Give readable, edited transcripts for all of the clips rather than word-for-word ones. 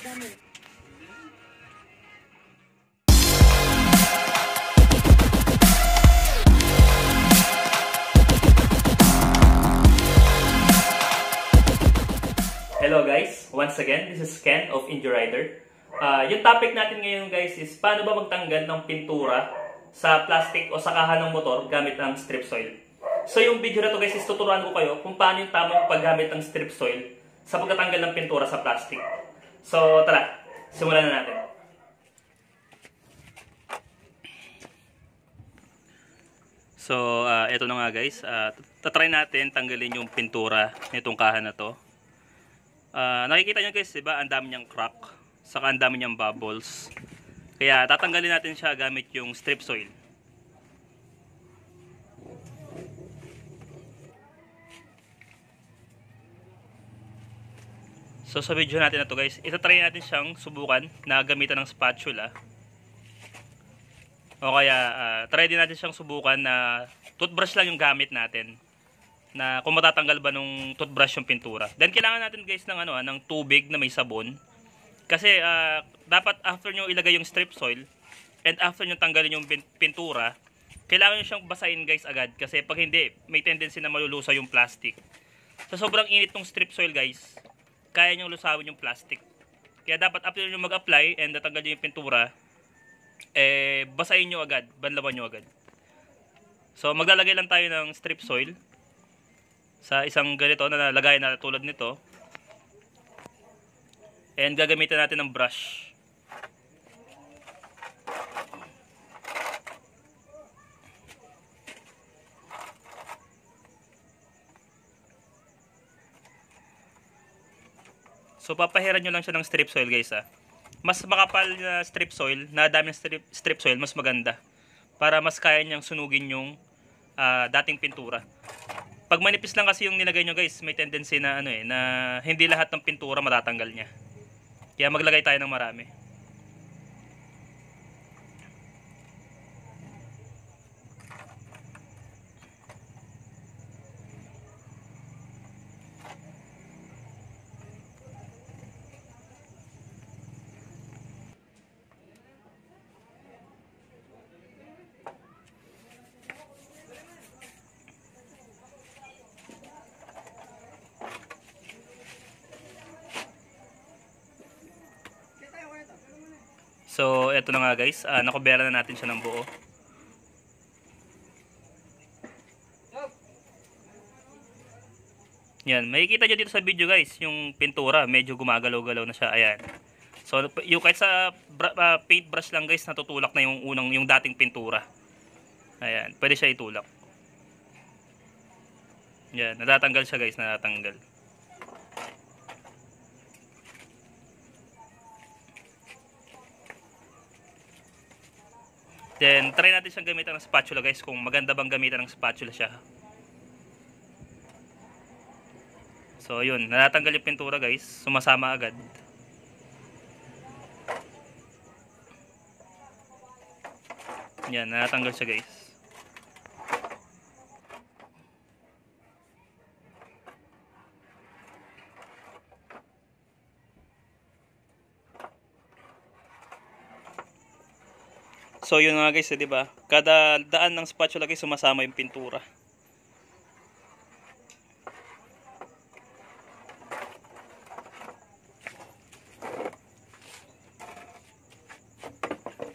Hello guys, once again, this is Ken of Indurider. Yung topic natin ngayon guys is paano ba magtanggal ng pintura sa plastic o sa kaha ng motor gamit ng strip soil. So yung video na to guys is tuturuan ko kayo kung paano yung tamang paggamit ng strip soil sa pagtatanggal ng pintura sa plastic. So tara, simulan na natin. So ito na nga guys, tatry natin tanggalin yung pintura nitong kaha na to. Nakikita nyo guys, diba? Ang dami niyang crack, saka ang dami niyang bubbles. Kaya tatanggalin natin siya gamit yung strip soil. So sa video natin na to guys, itatry natin siyang subukan na gamitan ng spatula. O kaya try din natin siyang subukan na toothbrush lang yung gamit natin, na kung matatanggal ba nung toothbrush yung pintura. Then kailangan natin guys ng ng tubig na may sabon. Kasi dapat after nyo ilagay yung strip soil and after nyo tanggalin yung pintura, kailangan nyo siyang basahin guys agad. Kasi pag hindi, may tendency na malulusa yung plastic. Sa sobrang init ng strip soil guys, kaya nyo lusawin yung plastic. Kaya dapat after nyo mag-apply and natanggal nyo yung pintura, basahin nyo agad, banlawan nyo agad. So maglalagay lang tayo ng strip soil sa isang ganito na nalagay na tulad nito. And gagamitin natin ng brush. So papahiran nyo lang siya ng strip soil guys . Mas makapal na strip soil, na dami ng strip soil, mas maganda. Para mas kaya niyang sunugin yung dating pintura. Pag manipis lang kasi yung nilagay nyo guys, may tendency na na hindi lahat ng pintura matatanggal niya. Kaya maglagay tayo ng marami. So, eto na nga guys, nakubera na natin siya ng buo. Yan, makikita nyo dito sa video guys, yung pintura, medyo gumagalaw-galaw na siya, ayan. So, yung kahit sa paint brush lang guys, natutulak na yung dating pintura. Ayan, pwede siya itulak. Yan, natatanggal siya guys, natatanggal. Then, try natin siyang gamitan ng spatula guys, kung maganda bang gamitan ng spatula siya. So, yun. Natatanggal yung pintura guys. Sumasama agad. Yan, natatanggal siya guys. So yun nga guys, di ba? Kada daan ng spatula guys, sumasama yung pintura.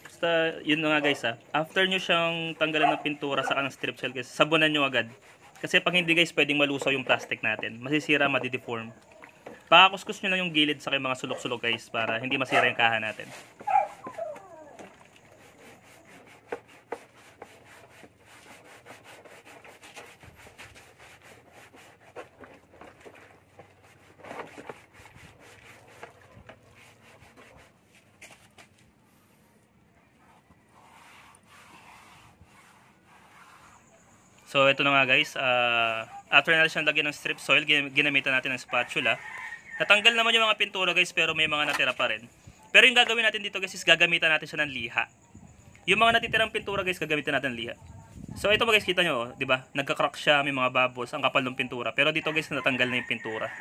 Basta yun nga guys after nyo siyang tanggalan ng pintura sa kanang strip soil guys, sabunan nyo agad. Kasi pag hindi guys, pwedeng malusaw yung plastic natin. Masisira, madideform. Pakakuskus nyo lang yung gilid sa mga sulok-sulok guys, para hindi masira yung kaha natin. So ito na nga guys, after natin siyang lagyan ng strip soil, ginamitan natin ng spatula. Natanggal naman yung mga pintura guys, pero may mga natira pa rin. Pero yung gagawin natin dito guys is gagamitan natin siya ng liha. Yung mga natitirang pintura guys, gagamitan natin ng liha. So ito guys, kita nyo, di ba? Nagka-crack siya, may mga bubbles, ang kapal ng pintura. Pero dito guys, natanggal na yung pintura.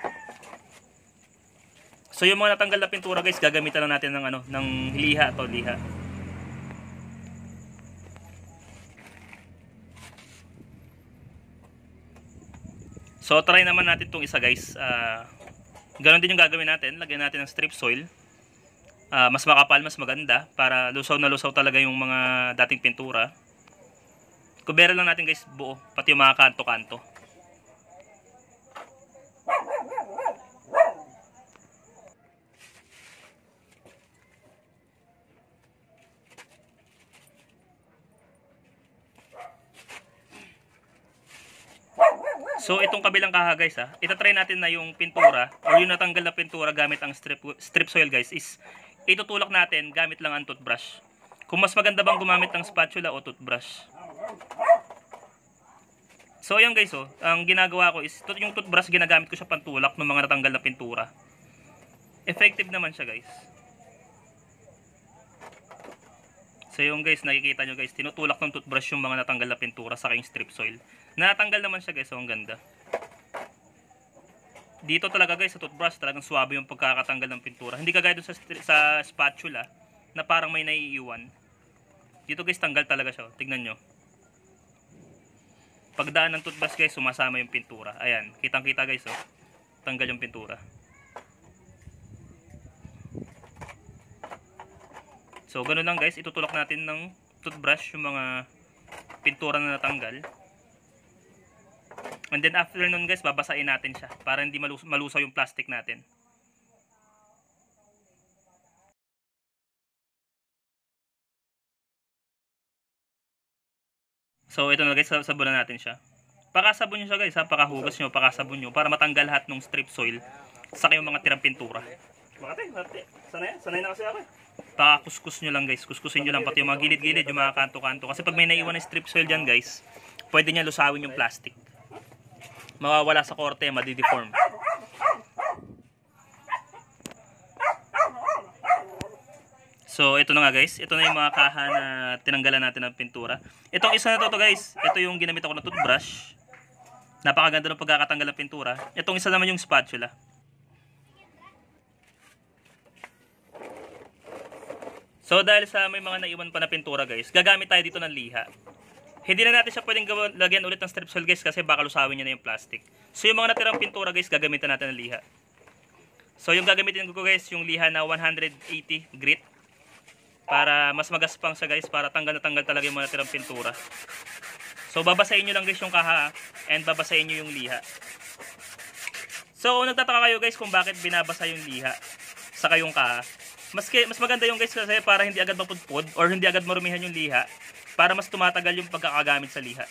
So yung mga natanggal na pintura guys, gagamitan lang natin ng ano, ng liha to, liha. So try naman natin tong isa guys. Ganon din yung gagawin natin. Lagyan natin ng strip soil. Mas makapal, mas maganda para lusaw na lusaw talaga yung mga dating pintura. Kubera lang natin guys buo, pati yung mga kanto-kanto. So itong kabilang kaha guys itatry natin na yung pintura or yung natanggal na pintura gamit ang strip soil guys is itutulak natin gamit lang ang toothbrush. Kung mas maganda bang gumamit ng spatula o toothbrush. So ayan guys ang ginagawa ko is yung toothbrush ginagamit ko sa pantulak ng mga natanggal na pintura. Effective naman siya guys. So yung guys nakikita nyo guys tinutulak ng toothbrush yung mga natanggal na pintura sa aking strip soil. Natanggal naman siya guys, ang ganda. Dito talaga guys sa toothbrush talagang swabe yung pagkakatanggal ng pintura. Hindi kagaya dun sa spatula na parang may naiiwan. Dito guys tanggal talaga siya, tignan nyo. Pagdaan ng toothbrush guys sumasama yung pintura. Ayan, kitang kita guys tanggal yung pintura. So ganun lang guys, itutulak natin ng toothbrush yung mga pintura na natanggal. And then after nun guys, babasain natin siya para hindi malusaw yung plastic natin. So ito na guys, sabunan natin siya. Pakasabon nyo siya guys pakahugas nyo, pakasabon nyo para matanggal lahat ng strip soil sa kayong mga tirang pintura. Makate, sanay na kasi ako Pakakuskus nyo lang guys, kuskusin nyo lang pati yung mga gilid-gilid, yung mga kanto-kanto. Kasi pag may naiwan na strip soil dyan guys, pwede niya lusawin yung plastic. Mawawala sa korte, madideform. So ito na nga guys, ito na yung mga kaha na tinanggalan natin ng pintura. Itong isa na to guys, ito yung ginamit ako na toothbrush. Napakaganda ng pagkakatanggal ng pintura. Itong isa naman yung spatula. So dahil sa may mga naiwan pa na pintura guys, gagamit tayo dito ng liha. Hindi na natin siya pwedeng lagyan ulit ng strip soil guys kasi baka lusawin niya na yung plastic. So yung mga natirang pintura guys, gagamitan natin ng liha. So yung gagamitin ko guys, yung liha na 180 grit. Para mas magaspang siya guys, para tanggal na tanggal talaga yung mga natirang pintura. So babasahin nyo lang guys yung kaha and babasahin nyo yung liha. So kung nagtataka kayo guys kung bakit binabasa yung liha sa kayong kaha, mas maganda yung guys kasi para hindi agad mapudpod or hindi agad marumihan yung liha. Para mas tumatagal yung pagkakagamit sa liha.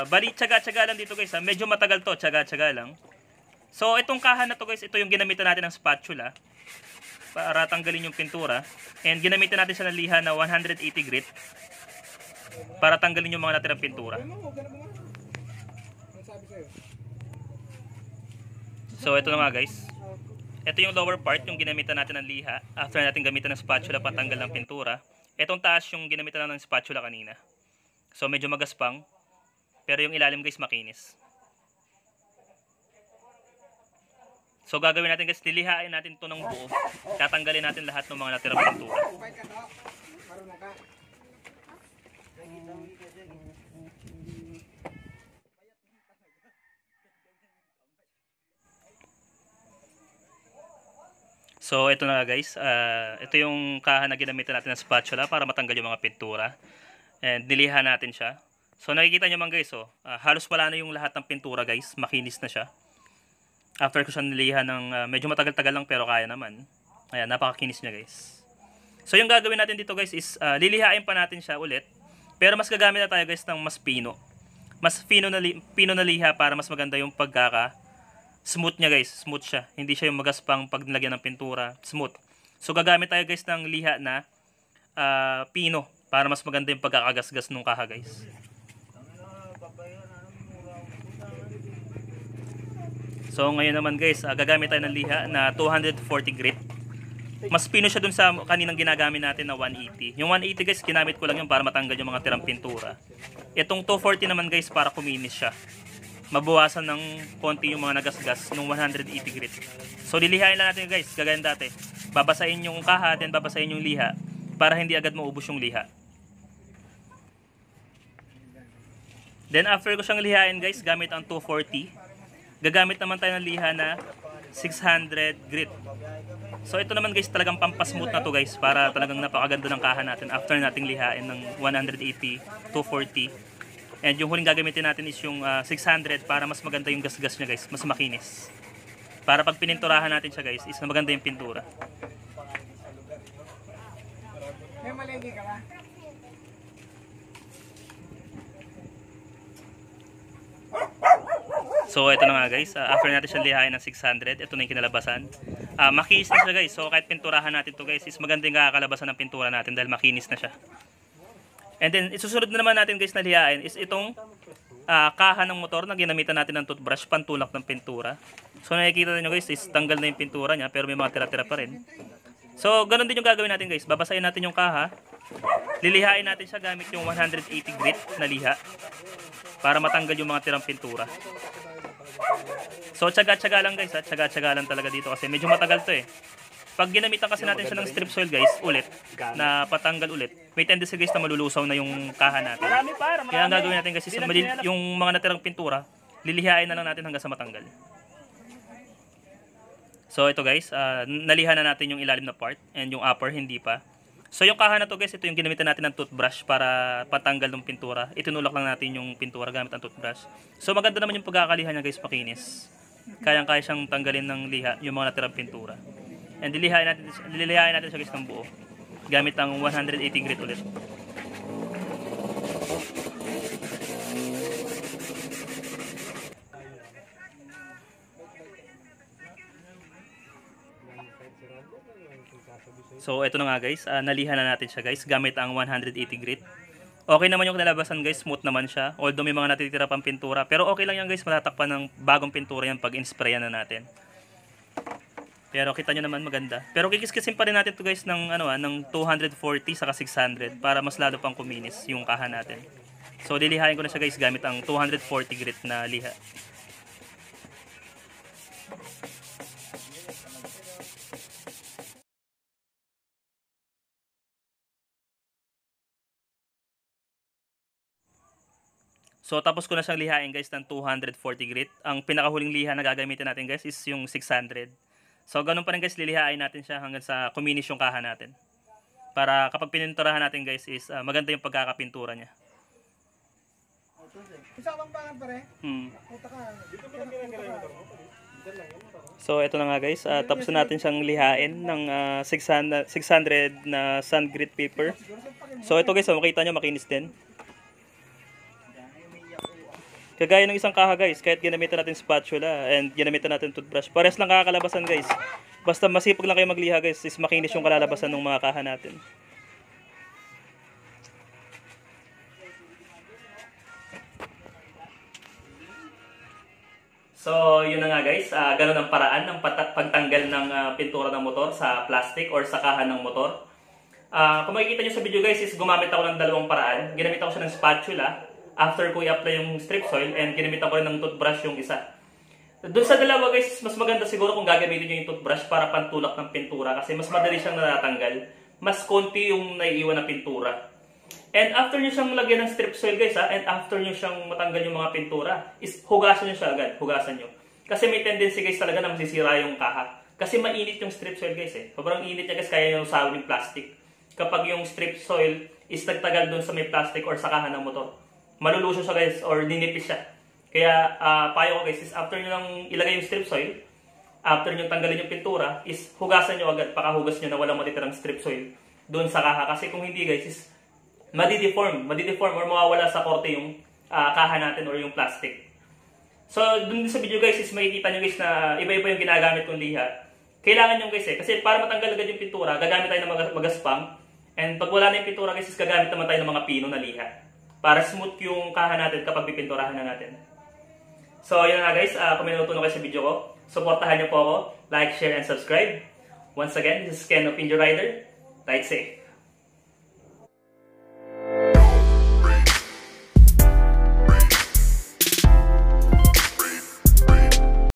Bali, tsaga-tsaga lang dito guys Medyo matagal to, tsaga-tsaga lang. So itong kaha na to guys, ito yung ginamitan natin ng spatula para tanggalin yung pintura. And ginamitan natin siya ng liha na 180 grit para tanggalin yung mga natirang pintura. So ito na nga guys, ito yung lower part, yung ginamitan natin ng liha after natin gamitan ng spatula patanggal ng pintura. Itong taas yung ginamitan ng spatula kanina. So medyo magaspang, pero yung ilalim guys makinis. So gagawin natin guys, lilihain natin ito ng buo. Tatanggalin natin lahat ng mga natirang pintura. So ito na guys, ito yung kaha na ginamitan natin ng spatula para matanggal yung mga pintura. And niliha natin siya. So nakikita nyo man guys, halos wala na yung lahat ng pintura guys, makinis na siya. After ko siya niliha ng medyo matagal-tagal lang pero kaya naman. Ayan, napakakinis niya guys. So yung gagawin natin dito guys is lilihain pa natin siya ulit. Pero mas gagamit na tayo guys ng mas pino. Mas pino na liha para mas maganda yung smooth niya guys, smooth siya. Hindi siya yung magaspang pag nilagyan ng pintura, smooth. So gagamit tayo guys ng liha na pino para mas maganda yung pagkakagasgas nung kaha guys. So ngayon naman guys, gagamit tayo ng liha na 240 grit. Mas pino siya dun sa kaninang ginagamit natin na 180. Yung 180 guys, ginamit ko lang yun para matanggal yung mga tirang pintura. Itong 240 naman guys, para kuminis siya. mabawasan ng konti yung mga nagasgas ng 180 grit. So lilihain lang natin guys, gagawin dati. Babasahin yung kaha, then babasahin yung liha para hindi agad maubos yung liha. Then after ko siyang lihain guys, gamit ang 240. Gagamit naman tayo ng liha na 600 grit. So ito naman guys, talagang pampasmooth na to guys, para talagang napakaganda ng kaha natin after nating lihain ng 180, 240. And yung huling gagamitin natin is yung 600 para mas maganda yung gasgas niya guys, mas makinis. Para pag pininturahan natin siya guys, is na maganda yung pintura. May malengke ka ba? So ito na nga guys, after natin siyang lihain ng 600, ito na yung kinalabasan. Makinis na siya guys, so kahit pinturahan natin to guys, is maganda yung kakalabasan ng pintura natin dahil makinis na siya. And then, isusunod na naman natin guys na lihain is itong kaha ng motor na ginamitan natin ng toothbrush, pantulak ng pintura. So nakikita niyo guys, is tanggal na yung pintura niya pero may mga tira-tira pa rin. So ganun din yung gagawin natin guys, babasahin natin yung kaha, lilihain natin siya gamit yung 180 grit na liha para matanggal yung mga tirang pintura. So tsaga-tsaga lang guys, tsaga-tsaga lang talaga dito kasi medyo matagal to eh. Pag ginamitan kasi natin siya ng strip soil guys, ulit, na patanggal ulit, may tendency guys na malulusaw na yung kaha natin. Kaya ang gagawin natin guys is yung mga natirang pintura, lilihain na lang natin hanggang sa matanggal. So ito guys, nalihan na natin yung ilalim na part and yung upper hindi pa. So yung kaha na to guys, ito yung ginamitan natin ng toothbrush para patanggal ng pintura. Itinulak lang natin yung pintura gamit ang toothbrush. So maganda naman yung pagkakalihan niya guys, pakinis. Kayang-kaya siyang tanggalin ng liha yung mga natirang pintura. And lilihain natin siya guys ng buo gamit ang 180 grit ulit. So ito na nga guys, nalihan na natin siya guys gamit ang 180 grit. Okay naman yung kinalabasan guys, smooth naman siya. Although may mga natitira pang pintura, pero okay lang yan guys, matatakpan ng bagong pintura yan pag in-sprayan na natin. Pero kita nyo naman maganda. Pero kikiskisin pa rin natin to guys ng, ng 240 saka 600 para mas lalo pang kuminis yung kaha natin. So lilihain ko na siya guys gamit ang 240 grit na liha. So tapos ko na siyang lihain guys ng 240 grit. Ang pinakahuling liha na gagamitin natin guys is yung 600. So ganun pa rin guys, lilihain natin siya hanggang sa kuminis yung kaha natin. Para kapag pininturahan natin guys is maganda yung pagkakapintura niya. Isa bang pangan pare? So ito na nga guys, tapos na natin siyang lihain ng 600 na sand grit paper. So ito guys, makita nyo makinis din. Kagaya ng isang kaha guys, kahit ginamitan natin spatula and ginamitan natin toothbrush, pares lang kakalabasan guys. Basta masipag lang kayo magliha guys, is makinis yung kalalabasan ng mga kaha natin. So yun na nga guys, ganun ang paraan ng pagtanggal ng pintura ng motor sa plastic or sa kaha ng motor. Kung makikita nyo sa video guys, is gumamit ako ng dalawang paraan. Ginamit ako siya ng spatula after ko i-apply yung strip soil, and ginamitan ko rin ng toothbrush yung isa. Doon sa dalawa guys, mas maganda siguro kung gagamitin nyo yung toothbrush para pantulak ng pintura kasi mas madali siyang natatanggal. Mas konti yung naiiwan na pintura. And after nyo siyang lagyan ng strip soil guys and after nyo siyang matanggal yung mga pintura, is hugasan nyo siya agad. Hugasan nyo. Kasi may tendency guys talaga na masisira yung kaha. Kasi mainit yung strip soil guys eh. Sobrang init niya guys, kaya nyo usawin yung plastic. Kapag yung strip soil is nagtagal doon sa may plastic or sa kaha ng motor, maluluso siya guys or ninipis siya. Kaya payo ko guys is after nyo lang ilagay yung strip soil, after nyo tanggalin yung pintura, is hugasan nyo agad, pakahugas nyo na walang matitirang strip soil doon sa kaha. Kasi kung hindi guys is madideform or mawawala sa korte yung kaha natin or yung plastic. So dun sa video guys is makikita nyo guys na iba-iba yung ginagamit kong liha. Kailangan nyo guys kasi para matanggal agad yung pintura, gagamit tayo ng magaspang. And pag wala na yung pintura guys is gagamit naman tayo ng mga pino na liha para smooth yung kaha natin kapag pipinturahan na natin. So, yun na guys. Kung may natutunan kayo sa video ko, supportahan niyo po ako. Like, share, and subscribe. Once again, this is Ken of Injo Rider. Ride safe.